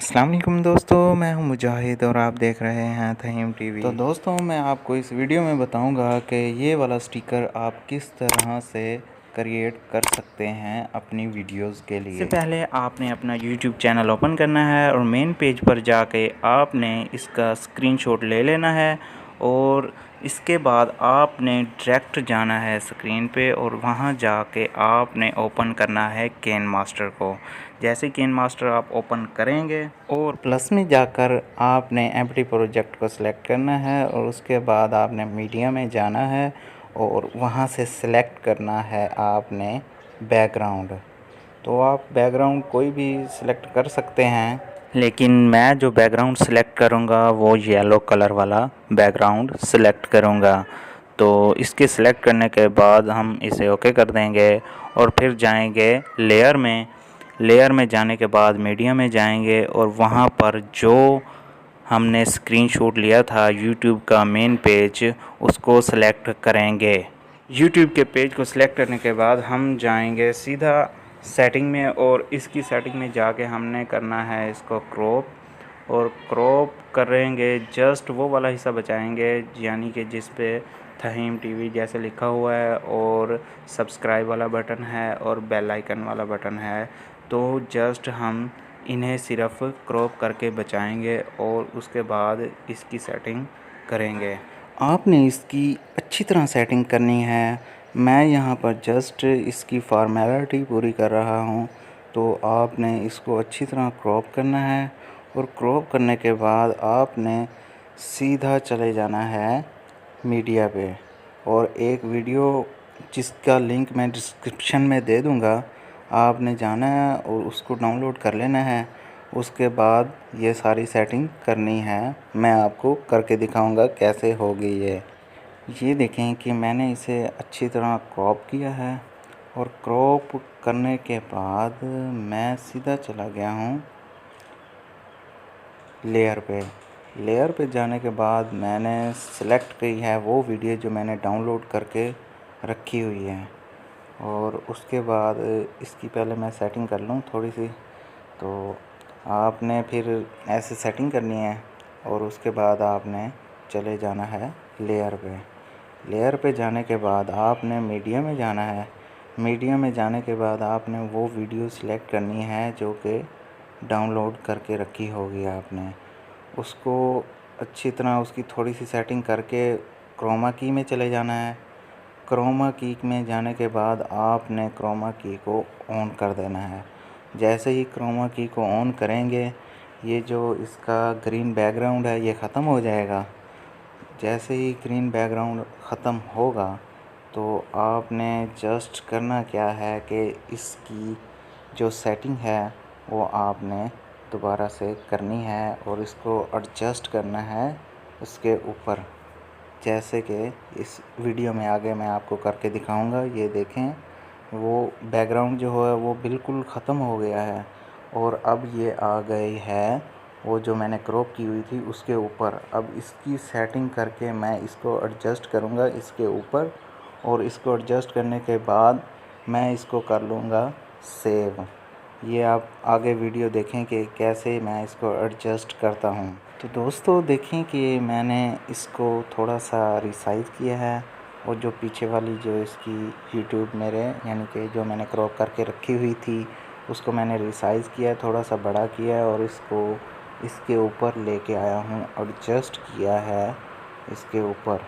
अस्सलाम वालेकुम दोस्तों, मैं हूं मुजाहिद और आप देख रहे हैं तहीम टीवी। तो दोस्तों, मैं आपको इस वीडियो में बताऊंगा कि ये वाला स्टिकर आप किस तरह से क्रिएट कर सकते हैं अपनी वीडियोस के लिए। इससे पहले आपने अपना यूट्यूब चैनल ओपन करना है और मेन पेज पर जाके आपने इसका स्क्रीनशॉट ले लेना है और इसके बाद आपने डायरेक्ट जाना है स्क्रीन पे और वहाँ जाके आपने ओपन करना है केन मास्टर को। जैसे केन मास्टर आप ओपन करेंगे और प्लस में जाकर आपने एम्प्टी प्रोजेक्ट को सिलेक्ट करना है और उसके बाद आपने मीडिया में जाना है और वहाँ से सिलेक्ट करना है आपने बैकग्राउंड। तो आप बैकग्राउंड कोई भी सिलेक्ट कर सकते हैं, लेकिन मैं जो बैकग्राउंड सिलेक्ट करूँगा वो येलो कलर वाला बैकग्राउंड सिलेक्ट करूँगा। तो इसके सिलेक्ट करने के बाद हम इसे ओके कर देंगे और फिर जाएंगे लेयर में जाने के बाद मीडिया में जाएंगे और वहाँ पर जो हमने स्क्रीनशॉट लिया था यूट्यूब का मेन पेज उसको सिलेक्ट करेंगे। यूट्यूब के पेज को सिलेक्ट करने के बाद हम जाएंगे सीधा सेटिंग में और इसकी सेटिंग में जाके हमने करना है इसको क्रॉप और क्रॉप करेंगे। जस्ट वो वाला हिस्सा बचाएंगे यानी कि जिस पे तहीम टीवी जैसे लिखा हुआ है और सब्सक्राइब वाला बटन है और बेल आइकन वाला बटन है। तो जस्ट हम इन्हें सिर्फ क्रॉप करके बचाएंगे और उसके बाद इसकी सेटिंग करेंगे। आपने इसकी अच्छी तरह सेटिंग करनी है। मैं यहाँ पर जस्ट इसकी फॉर्मेलिटी पूरी कर रहा हूँ। तो आपने इसको अच्छी तरह क्रॉप करना है और क्रॉप करने के बाद आपने सीधा चले जाना है मीडिया पे और एक वीडियो जिसका लिंक मैं डिस्क्रिप्शन में दे दूँगा, आपने जाना है और उसको डाउनलोड कर लेना है। उसके बाद ये सारी सेटिंग करनी है, मैं आपको करके दिखाऊंगा कैसे होगी ये देखें कि मैंने इसे अच्छी तरह क्रॉप किया है और क्रॉप करने के बाद मैं सीधा चला गया हूँ लेयर पे जाने के बाद मैंने सेलेक्ट की है वो वीडियो जो मैंने डाउनलोड करके रखी हुई है और उसके बाद इसकी पहले मैं सेटिंग कर लूँ थोड़ी सी। तो आपने फिर ऐसे सेटिंग करनी है और उसके बाद आपने चले जाना है लेयर पे जाने के बाद आपने मीडिया में जाना है। मीडिया में जाने के बाद आपने वो वीडियो सिलेक्ट करनी है जो कि डाउनलोड करके रखी होगी। आपने उसको अच्छी तरह उसकी थोड़ी सी सेटिंग करके क्रोमा की में चले जाना है। क्रोमा की में जाने के बाद आपने क्रोमा की को ऑन कर देना है। जैसे ही क्रोमा की को ऑन करेंगे ये जो इसका ग्रीन बैकग्राउंड है ये ख़त्म हो जाएगा। जैसे ही ग्रीन बैकग्राउंड ख़त्म होगा तो आपने जस्ट करना क्या है कि इसकी जो सेटिंग है वो आपने दोबारा से करनी है और इसको एडजस्ट करना है उसके ऊपर, जैसे कि इस वीडियो में आगे मैं आपको करके दिखाऊंगा। ये देखें वो बैकग्राउंड जो है वो बिल्कुल ख़त्म हो गया है और अब ये आ गई है वो जो मैंने क्रॉप की हुई थी उसके ऊपर। अब इसकी सेटिंग करके मैं इसको एडजस्ट करूँगा इसके ऊपर और इसको एडजस्ट करने के बाद मैं इसको कर लूँगा सेव। ये आप आगे वीडियो देखें कि कैसे मैं इसको एडजस्ट करता हूँ। तो दोस्तों देखें कि मैंने इसको थोड़ा सा रिसाइज़ किया है और जो पीछे वाली जो इसकी यूट्यूब मेरे यानी कि जो मैंने क्रॉप करके रखी हुई थी उसको मैंने रिसाइज़ किया है, थोड़ा सा बड़ा किया है और इसको इसके ऊपर लेके आया हूँ, एडजस्ट किया है इसके ऊपर,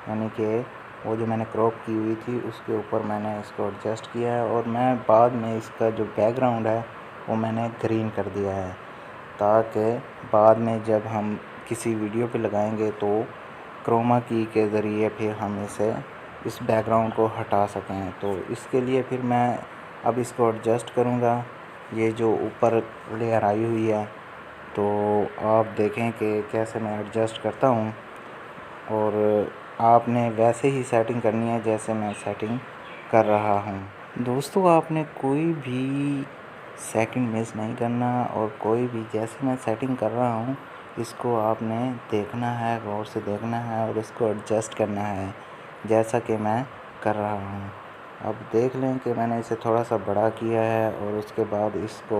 यानी कि वो जो मैंने क्रॉप की हुई थी उसके ऊपर मैंने इसको एडजस्ट किया है। और मैं बाद में इसका जो बैकग्राउंड है वो मैंने ग्रीन कर दिया है ताकि बाद में जब हम किसी वीडियो पे लगाएंगे तो क्रोमा की के ज़रिए फिर हम इस बैकग्राउंड को हटा सकें। तो इसके लिए फिर मैं अब इसको एडजस्ट करूँगा। ये जो ऊपर लेयर आई हुई है तो आप देखें कि कैसे मैं एडजस्ट करता हूँ और आपने वैसे ही सेटिंग करनी है जैसे मैं सेटिंग कर रहा हूँ। दोस्तों आपने कोई भी सेकंड मिस नहीं करना और कोई भी जैसे मैं सेटिंग कर रहा हूँ इसको आपने देखना है, गौर से देखना है और इसको एडजस्ट करना है जैसा कि मैं कर रहा हूँ। अब देख लें कि मैंने इसे थोड़ा सा बड़ा किया है और उसके बाद इसको